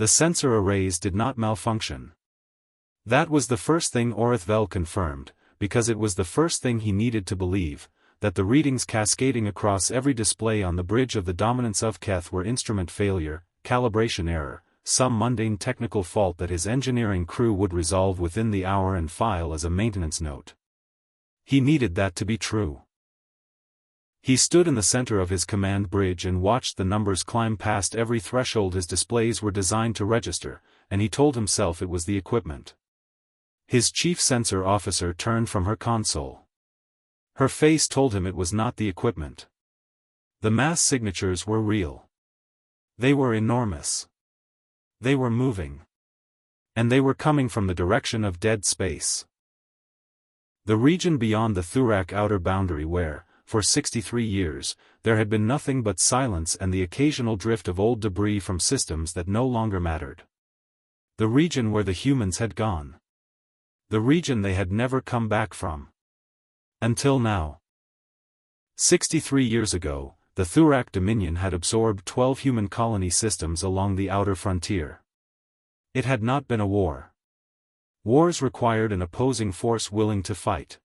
The sensor arrays did not malfunction. That was the first thing Orithvel confirmed, because it was the first thing he needed to believe, that the readings cascading across every display on the bridge of the dominance of Keth were instrument failure, calibration error, some mundane technical fault that his engineering crew would resolve within the hour and file as a maintenance note. He needed that to be true. He stood in the center of his command bridge and watched the numbers climb past every threshold his displays were designed to register, and he told himself it was the equipment. His chief sensor officer turned from her console. Her face told him it was not the equipment. The mass signatures were real. They were enormous. They were moving. And they were coming from the direction of dead space. The region beyond the Thurak outer boundary where, for 63 years, there had been nothing but silence and the occasional drift of old debris from systems that no longer mattered. The region where the humans had gone. The region they had never come back from. Until now. 63 years ago, the Thurak Dominion had absorbed 12 human colony systems along the outer frontier. It had not been a war. Wars required an opposing force willing to fight.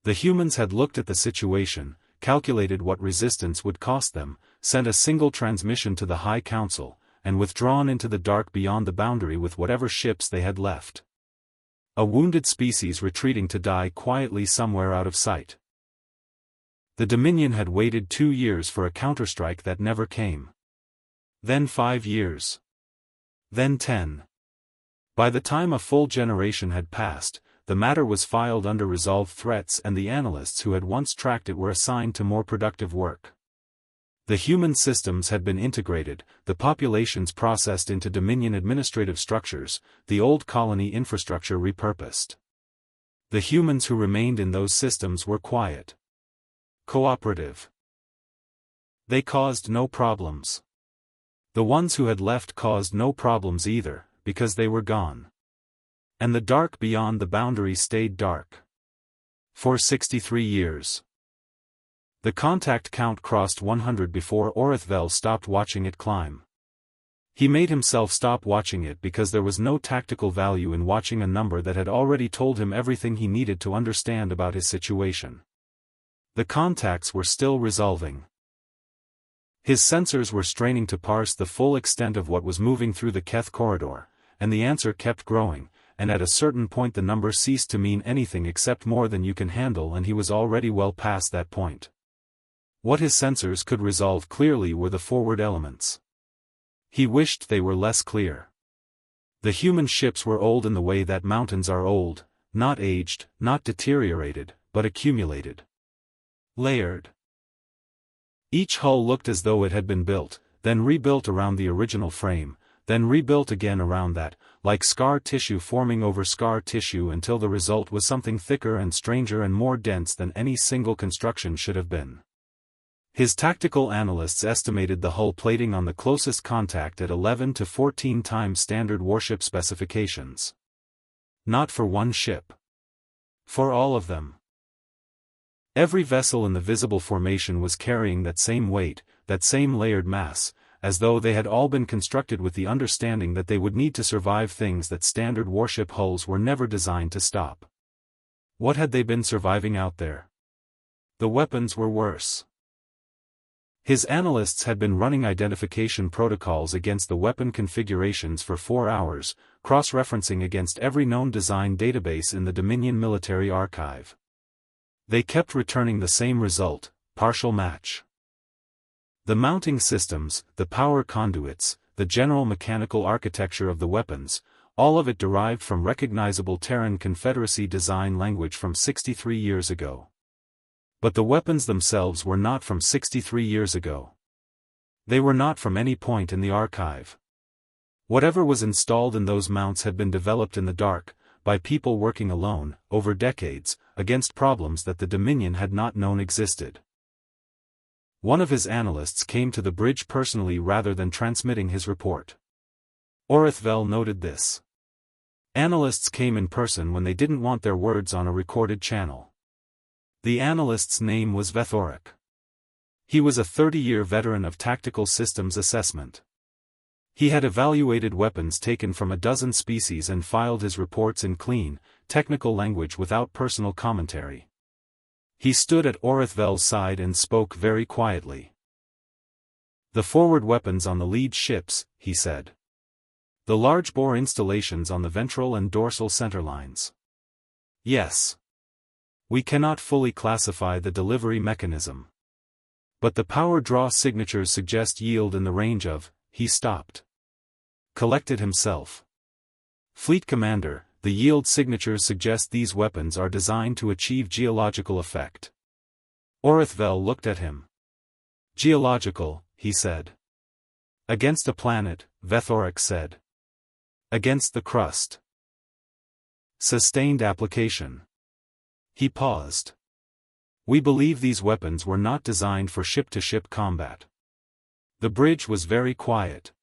The humans had looked at the situation, calculated what resistance would cost them, sent a single transmission to the High Council, and withdrawn into the dark beyond the boundary with whatever ships they had left. A wounded species retreating to die quietly somewhere out of sight. The Dominion had waited 2 years for a counterstrike that never came. Then 5 years. Then 10. By the time a full generation had passed, the matter was filed under resolved threats and the analysts who had once tracked it were assigned to more productive work. The human systems had been integrated, the populations processed into Dominion administrative structures, the old colony infrastructure repurposed. The humans who remained in those systems were quiet. Cooperative. They caused no problems. The ones who had left caused no problems either, because they were gone. And the dark beyond the boundary stayed dark. For 63 years. The contact count crossed 100 before Orithvel stopped watching it climb. He made himself stop watching it because there was no tactical value in watching a number that had already told him everything he needed to understand about his situation. The contacts were still resolving. His sensors were straining to parse the full extent of what was moving through the Keth corridor, and the answer kept growing, and at a certain point the number ceased to mean anything except more than you can handle, and he was already well past that point. What his sensors could resolve clearly were the forward elements. He wished they were less clear. The human ships were old in the way that mountains are old, not aged, not deteriorated, but accumulated. Layered. Each hull looked as though it had been built, then rebuilt around the original frame, then rebuilt again around that, like scar tissue forming over scar tissue until the result was something thicker and stranger and more dense than any single construction should have been. His tactical analysts estimated the hull plating on the closest contact at 11 to 14 times standard warship specifications. Not for one ship. For all of them. Every vessel in the visible formation was carrying that same weight, that same layered mass, as though they had all been constructed with the understanding that they would need to survive things that standard warship hulls were never designed to stop. What had they been surviving out there? The weapons were worse. His analysts had been running identification protocols against the weapon configurations for 4 hours, cross-referencing against every known design database in the Dominion military archive. They kept returning the same result, partial match. The mounting systems, the power conduits, the general mechanical architecture of the weapons, all of it derived from recognizable Terran Confederacy design language from 63 years ago. But the weapons themselves were not from 63 years ago. They were not from any point in the archive. Whatever was installed in those mounts had been developed in the dark, by people working alone, over decades, against problems that the Dominion had not known existed. One of his analysts came to the bridge personally rather than transmitting his report. Orithvel noted this. Analysts came in person when they didn't want their words on a recorded channel. The analyst's name was Vethorik. He was a 30-year veteran of tactical systems assessment. He had evaluated weapons taken from a dozen species and filed his reports in clean, technical language without personal commentary. He stood at Orithvel's side and spoke very quietly. "The forward weapons on the lead ships," he said. "The large-bore installations on the ventral and dorsal center lines. Yes. We cannot fully classify the delivery mechanism. But the power draw signatures suggest yield in the range of..." He stopped. Collected himself. "Fleet Commander, the yield signatures suggest these weapons are designed to achieve geological effect." Orithvel looked at him. "Geological," he said. "Against a planet," Vethorik said. "Against the crust." "Sustained application." He paused. "We believe these weapons were not designed for ship-to-ship combat." The bridge was very quiet.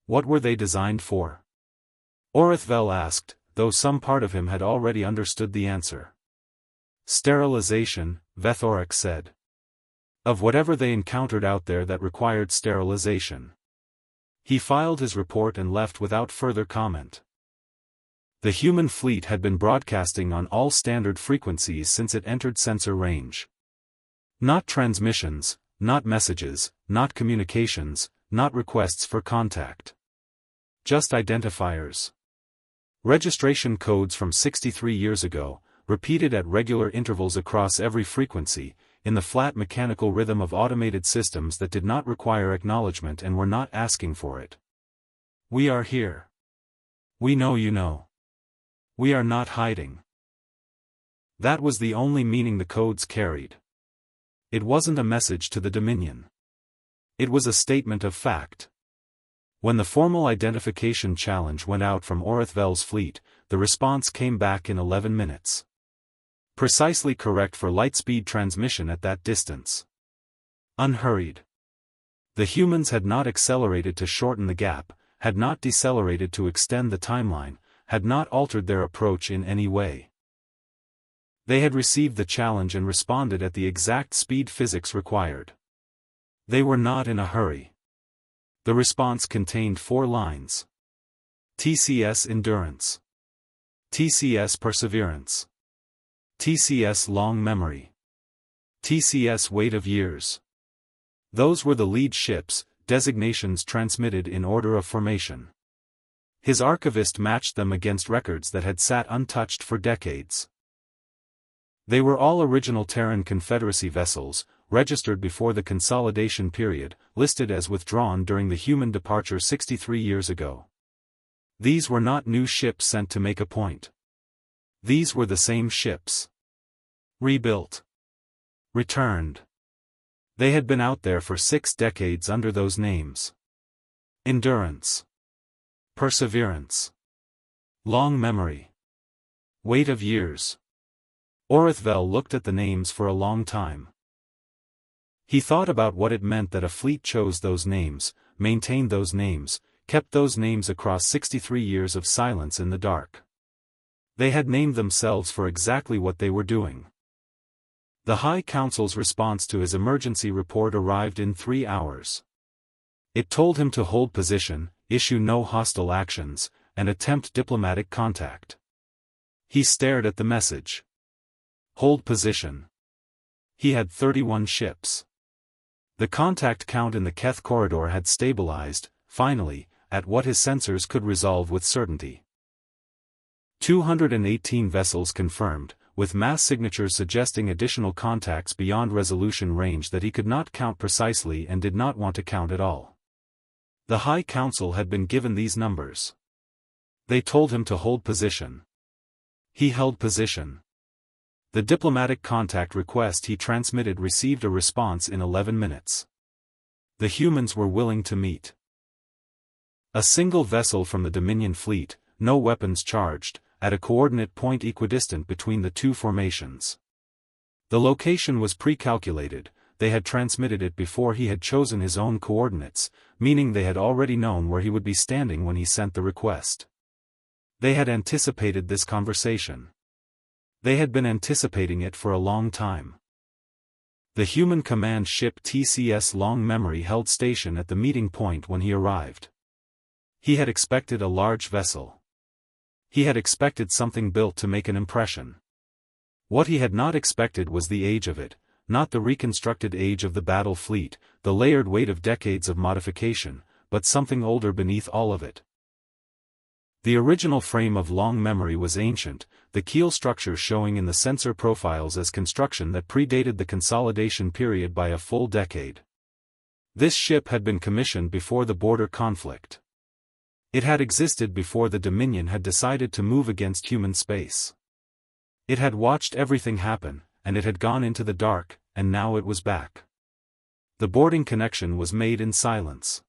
What were they designed for? Orithvel asked, though some part of him had already understood the answer. "Sterilization," Vethorik said. "Of whatever they encountered out there that required sterilization." He filed his report and left without further comment. The human fleet had been broadcasting on all standard frequencies since it entered sensor range. Not transmissions, not messages, not communications, not requests for contact. Just identifiers. Registration codes from 63 years ago, repeated at regular intervals across every frequency, in the flat mechanical rhythm of automated systems that did not require acknowledgement and were not asking for it. "We are here. We know you know. We are not hiding." That was the only meaning the codes carried. It wasn't a message to the Dominion. It was a statement of fact. When the formal identification challenge went out from Orithvel's fleet, the response came back in 11 minutes. Precisely correct for light-speed transmission at that distance. Unhurried. The humans had not accelerated to shorten the gap, had not decelerated to extend the timeline, had not altered their approach in any way. They had received the challenge and responded at the exact speed physics required. They were not in a hurry. The response contained 4 lines. TCS Endurance. TCS Perseverance. TCS Long Memory. TCS Weight of Years. Those were the lead ships, designations transmitted in order of formation. His archivist matched them against records that had sat untouched for decades. They were all original Terran Confederacy vessels, registered before the consolidation period, listed as withdrawn during the human departure 63 years ago. These were not new ships sent to make a point. These were the same ships. Rebuilt. Returned. They had been out there for 6 decades under those names. Endurance. Perseverance. Long Memory. Weight of Years. Orithvel looked at the names for a long time. He thought about what it meant that a fleet chose those names, maintained those names, kept those names across 63 years of silence in the dark. They had named themselves for exactly what they were doing. The High Council's response to his emergency report arrived in 3 hours. It told him to hold position, issue no hostile actions, and attempt diplomatic contact. He stared at the message. Hold position. He had 31 ships. The contact count in the Keth corridor had stabilized, finally, at what his sensors could resolve with certainty. 218 vessels confirmed, with mass signatures suggesting additional contacts beyond resolution range that he could not count precisely and did not want to count at all. The High Council had been given these numbers. They told him to hold position. He held position. The diplomatic contact request he transmitted received a response in 11 minutes. The humans were willing to meet. A single vessel from the Dominion fleet, no weapons charged, at a coordinate point equidistant between the 2 formations. The location was pre-calculated, they had transmitted it before he had chosen his own coordinates, meaning they had already known where he would be standing when he sent the request. They had anticipated this conversation. They had been anticipating it for a long time. The human command ship TCS Long Memory held station at the meeting point when he arrived. He had expected a large vessel. He had expected something built to make an impression. What he had not expected was the age of it, not the reconstructed age of the battle fleet, the layered weight of decades of modification, but something older beneath all of it. The original frame of long memory was ancient, the keel structure showing in the sensor profiles as construction that predated the consolidation period by a full decade. This ship had been commissioned before the border conflict. It had existed before the Dominion had decided to move against human space. It had watched everything happen, and it had gone into the dark, and now it was back. The boarding connection was made in silence.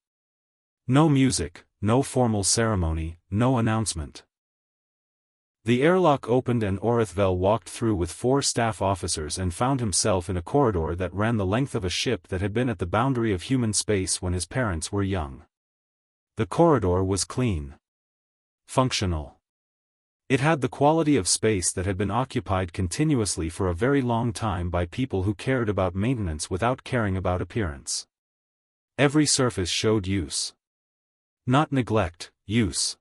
No music, no formal ceremony, no announcement. The airlock opened and Orithvel walked through with 4 staff officers and found himself in a corridor that ran the length of a ship that had been at the boundary of human space when his parents were young. The corridor was clean. Functional. It had the quality of space that had been occupied continuously for a very long time by people who cared about maintenance without caring about appearance. Every surface showed use. Not neglect, use.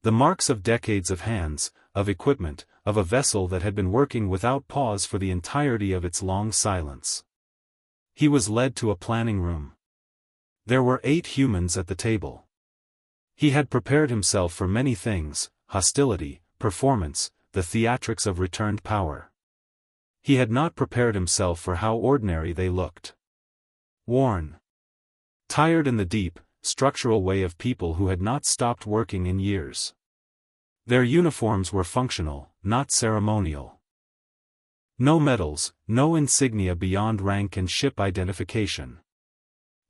The marks of decades of hands, of equipment, of a vessel that had been working without pause for the entirety of its long silence. He was led to a planning room. There were 8 humans at the table. He had prepared himself for many things: hostility, performance, the theatrics of returned power. He had not prepared himself for how ordinary they looked. Worn. Tired in the deep, structural way of people who had not stopped working in years. Their uniforms were functional, not ceremonial. No medals, no insignia beyond rank and ship identification.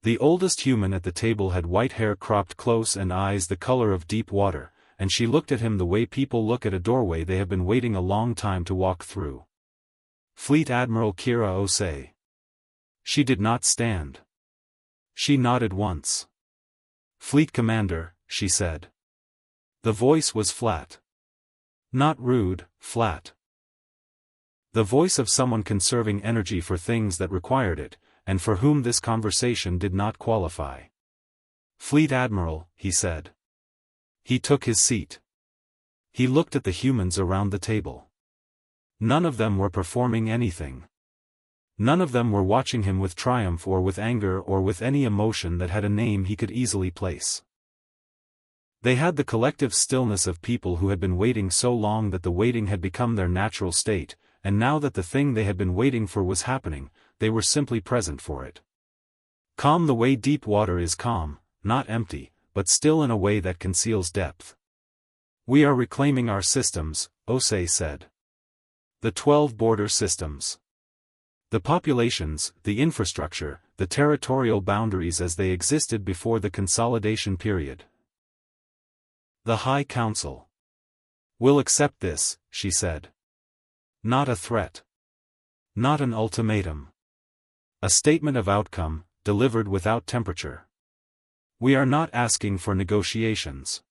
The oldest human at the table had white hair cropped close and eyes the color of deep water, and she looked at him the way people look at a doorway they have been waiting a long time to walk through. Fleet Admiral Kira Osei. She did not stand. She nodded once. Fleet Commander, she said. The voice was flat. Not rude, flat. The voice of someone conserving energy for things that required it, and for whom this conversation did not qualify. Fleet Admiral, he said. He took his seat. He looked at the humans around the table. None of them were performing anything. None of them were watching him with triumph or with anger or with any emotion that had a name he could easily place. They had the collective stillness of people who had been waiting so long that the waiting had become their natural state, and now that the thing they had been waiting for was happening, they were simply present for it. Calm the way deep water is calm, not empty, but still in a way that conceals depth. We are reclaiming our systems, Osei said. The 12 border systems. The populations, the infrastructure, the territorial boundaries as they existed before the consolidation period. The High Council. Will accept this, she said. Not a threat. Not an ultimatum. A statement of outcome, delivered without temperature. We are not asking for negotiations.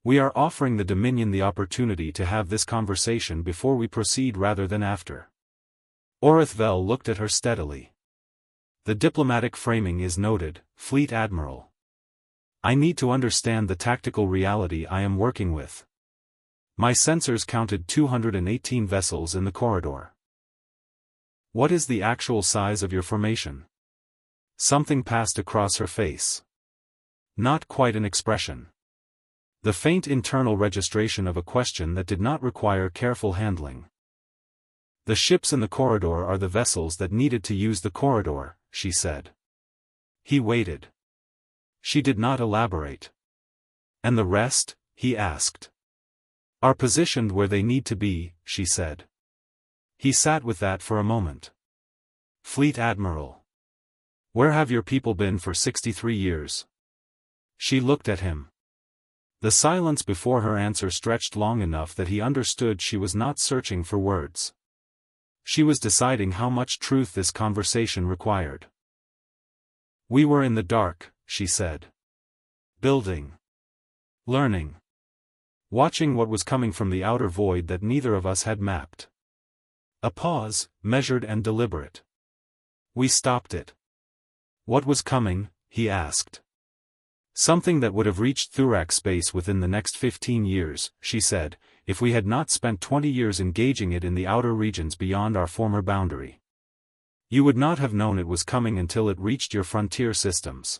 We are offering the Dominion the opportunity to have this conversation before we proceed rather than after. Orithvel looked at her steadily. The diplomatic framing is noted, Fleet Admiral. I need to understand the tactical reality I am working with. My sensors counted 218 vessels in the corridor. What is the actual size of your formation? Something passed across her face. Not quite an expression. The faint internal registration of a question that did not require careful handling. The ships in the corridor are the vessels that needed to use the corridor, she said. He waited. She did not elaborate. And the rest, he asked. Are positioned where they need to be, she said. He sat with that for a moment. Fleet Admiral. Where have your people been for 63 years? She looked at him. The silence before her answer stretched long enough that he understood she was not searching for words. She was deciding how much truth this conversation required. We were in the dark, she said. Building. Learning. Watching what was coming from the outer void that neither of us had mapped. A pause, measured and deliberate. We stopped it. What was coming, he asked. Something that would have reached Thurak space within the next 15 years, she said, if we had not spent 20 years engaging it in the outer regions beyond our former boundary. You would not have known it was coming until it reached your frontier systems.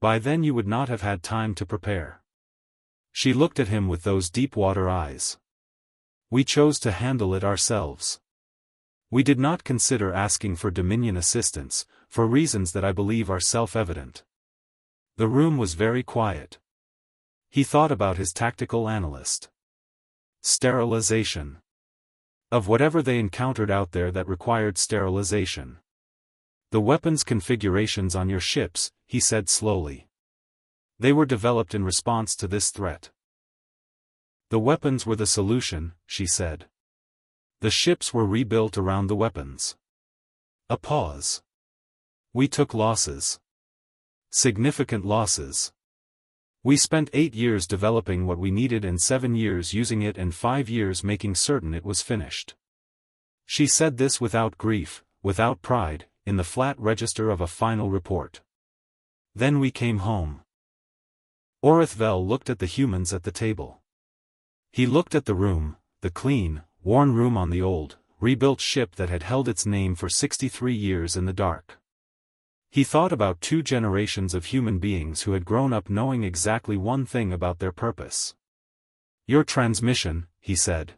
By then you would not have had time to prepare. She looked at him with those deep water eyes. We chose to handle it ourselves. We did not consider asking for Dominion assistance, for reasons that I believe are self-evident. The room was very quiet. He thought about his tactical analyst. Sterilization. Of whatever they encountered out there that required sterilization. The weapons configurations on your ships, he said slowly. They were developed in response to this threat. The weapons were the solution, she said. The ships were rebuilt around the weapons. A pause. We took losses. Significant losses. We spent 8 years developing what we needed and 7 years using it and 5 years making certain it was finished. She said this without grief, without pride, in the flat register of a final report. Then we came home. Orithvel looked at the humans at the table. He looked at the room, the clean, worn room on the old, rebuilt ship that had held its name for 63 years in the dark. He thought about 2 generations of human beings who had grown up knowing exactly one thing about their purpose. Your transmission, he said.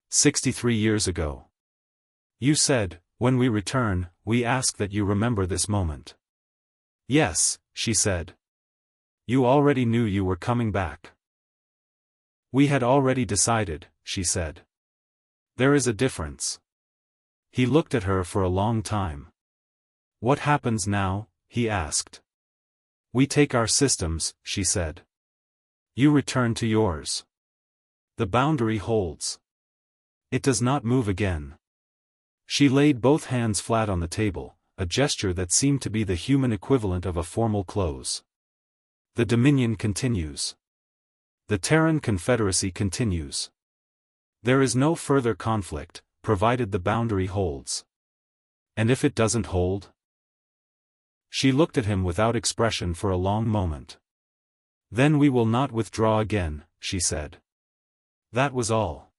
63 years ago. You said, when we return, we ask that you remember this moment. Yes, she said. You already knew you were coming back. We had already decided, she said. There is a difference. He looked at her for a long time. What happens now? He asked. We take our systems, she said. You return to yours. The boundary holds. It does not move again. She laid both hands flat on the table, a gesture that seemed to be the human equivalent of a formal close. The Dominion continues. The Terran Confederacy continues. There is no further conflict, provided the boundary holds. And if it doesn't hold? She looked at him without expression for a long moment. Then we will not withdraw again, she said. That was all.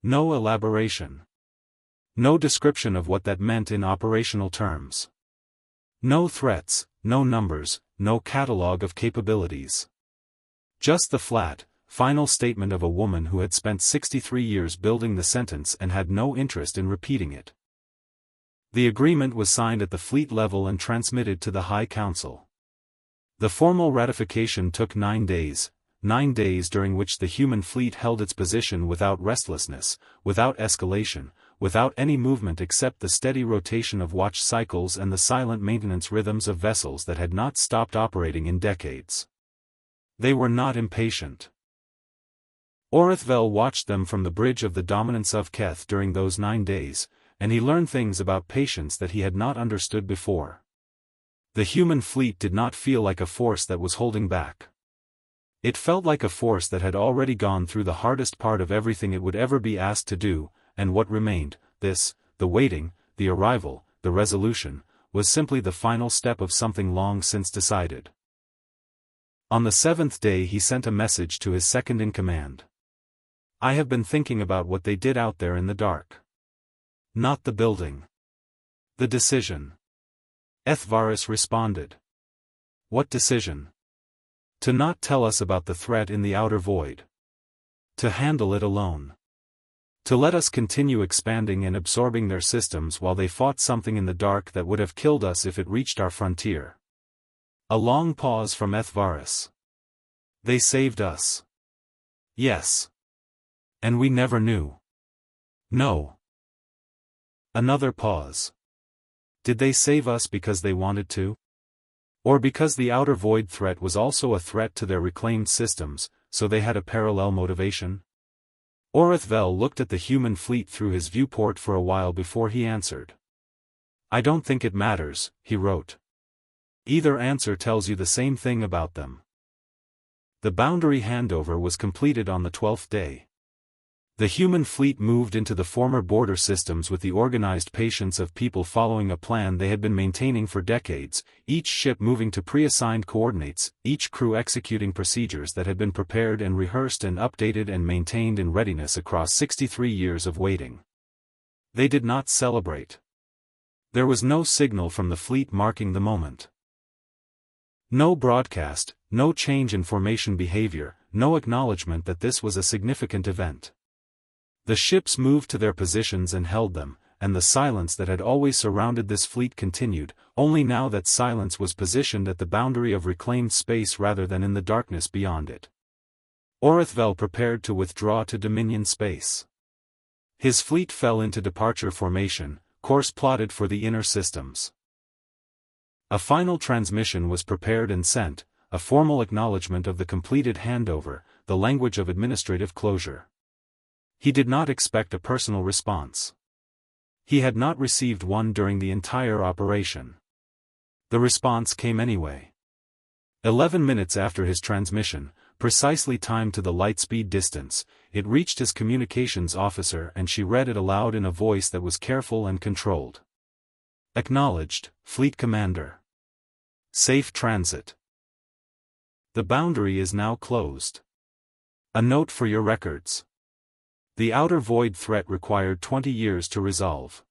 No elaboration. No description of what that meant in operational terms. No threats, no numbers, no catalogue of capabilities. Just the flat, final statement of a woman who had spent 63 years building the sentence and had no interest in repeating it. The agreement was signed at the fleet level and transmitted to the High Council. The formal ratification took 9 days, 9 days during which the human fleet held its position without restlessness, without escalation, without any movement except the steady rotation of watch cycles and the silent maintenance rhythms of vessels that had not stopped operating in decades. They were not impatient. Orithvel watched them from the bridge of the dominance of Keth during those 9 days, and he learned things about patience that he had not understood before. The human fleet did not feel like a force that was holding back. It felt like a force that had already gone through the hardest part of everything it would ever be asked to do, and what remained, the waiting, the arrival, the resolution, was simply the final step of something long since decided. On the 7th day he sent a message to his second-in-command. I have been thinking about what they did out there in the dark. Not the building. The decision. Ethvaris responded. What decision? To not tell us about the threat in the outer void. To handle it alone. To let us continue expanding and absorbing their systems while they fought something in the dark that would have killed us if it reached our frontier. A long pause from Ethvaris. They saved us. Yes. And we never knew. No. Another pause. Did they save us because they wanted to? Or because the outer void threat was also a threat to their reclaimed systems, so they had a parallel motivation? Orithvel looked at the human fleet through his viewport for a while before he answered. I don't think it matters, he wrote. Either answer tells you the same thing about them. The boundary handover was completed on the 12th day. The human fleet moved into the former border systems with the organized patience of people following a plan they had been maintaining for decades, each ship moving to pre-assigned coordinates, each crew executing procedures that had been prepared and rehearsed and updated and maintained in readiness across 63 years of waiting. They did not celebrate. There was no signal from the fleet marking the moment. No broadcast, no change in formation behavior, no acknowledgement that this was a significant event. The ships moved to their positions and held them, and the silence that had always surrounded this fleet continued, only now that silence was positioned at the boundary of reclaimed space rather than in the darkness beyond it. Orithvel prepared to withdraw to Dominion space. His fleet fell into departure formation, course plotted for the inner systems. A final transmission was prepared and sent, a formal acknowledgement of the completed handover, the language of administrative closure. He did not expect a personal response. He had not received one during the entire operation. The response came anyway. 11 minutes after his transmission, precisely timed to the light-speed distance, it reached his communications officer and she read it aloud in a voice that was careful and controlled. Acknowledged, Fleet Commander. Safe transit. The boundary is now closed. A note for your records. The outer void threat required 20 years to resolve.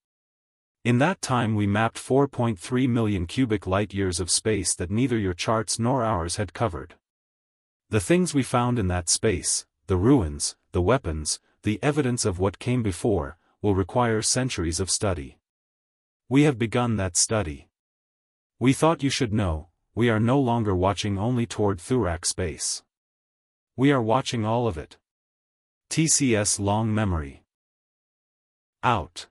In that time we mapped 4.3 million cubic light-years of space that neither your charts nor ours had covered. The things we found in that space, the ruins, the weapons, the evidence of what came before, will require centuries of study. We have begun that study. We thought you should know, we are no longer watching only toward Thurak space. We are watching all of it. TCS long memory. Out.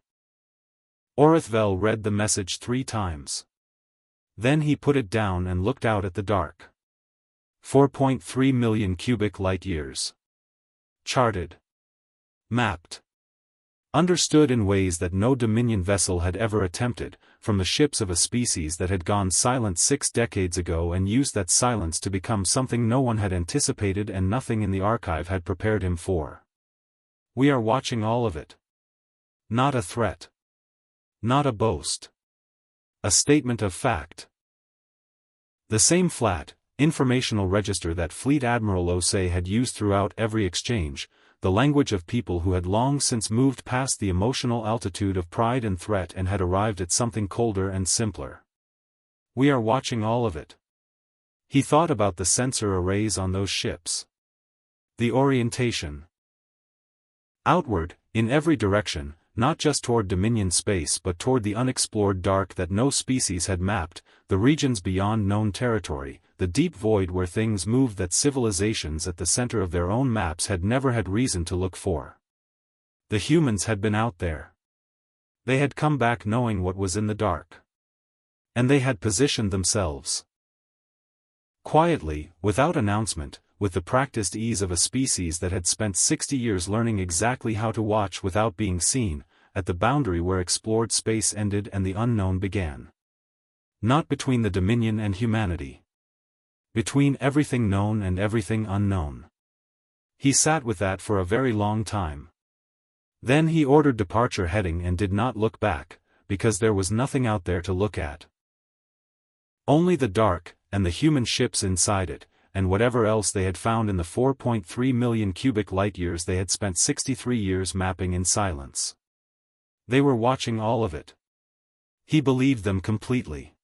Orithvel read the message 3 times. Then he put it down and looked out at the dark. 4.3 million cubic light-years. Charted. Mapped. Understood in ways that no Dominion vessel had ever attempted, from the ships of a species that had gone silent 6 decades ago and used that silence to become something no one had anticipated and nothing in the archive had prepared him for. We are watching all of it. Not a threat. Not a boast. A statement of fact. The same flat, informational register that Fleet Admiral Osei had used throughout every exchange, the language of people who had long since moved past the emotional altitude of pride and threat and had arrived at something colder and simpler. We are watching all of it. He thought about the sensor arrays on those ships. The orientation. Outward, in every direction, not just toward Dominion space but toward the unexplored dark that no species had mapped, the regions beyond known territory, the deep void where things moved that civilizations at the center of their own maps had never had reason to look for. The humans had been out there. They had come back knowing what was in the dark. And they had positioned themselves. Quietly, without announcement, with the practiced ease of a species that had spent 60 years learning exactly how to watch without being seen, at the boundary where explored space ended and the unknown began. Not between the Dominion and humanity. Between everything known and everything unknown. He sat with that for a very long time. Then he ordered departure heading and did not look back, because there was nothing out there to look at. Only the dark, and the human ships inside it, and whatever else they had found in the 4.3 million cubic light-years they had spent 63 years mapping in silence. They were watching all of it. He believed them completely.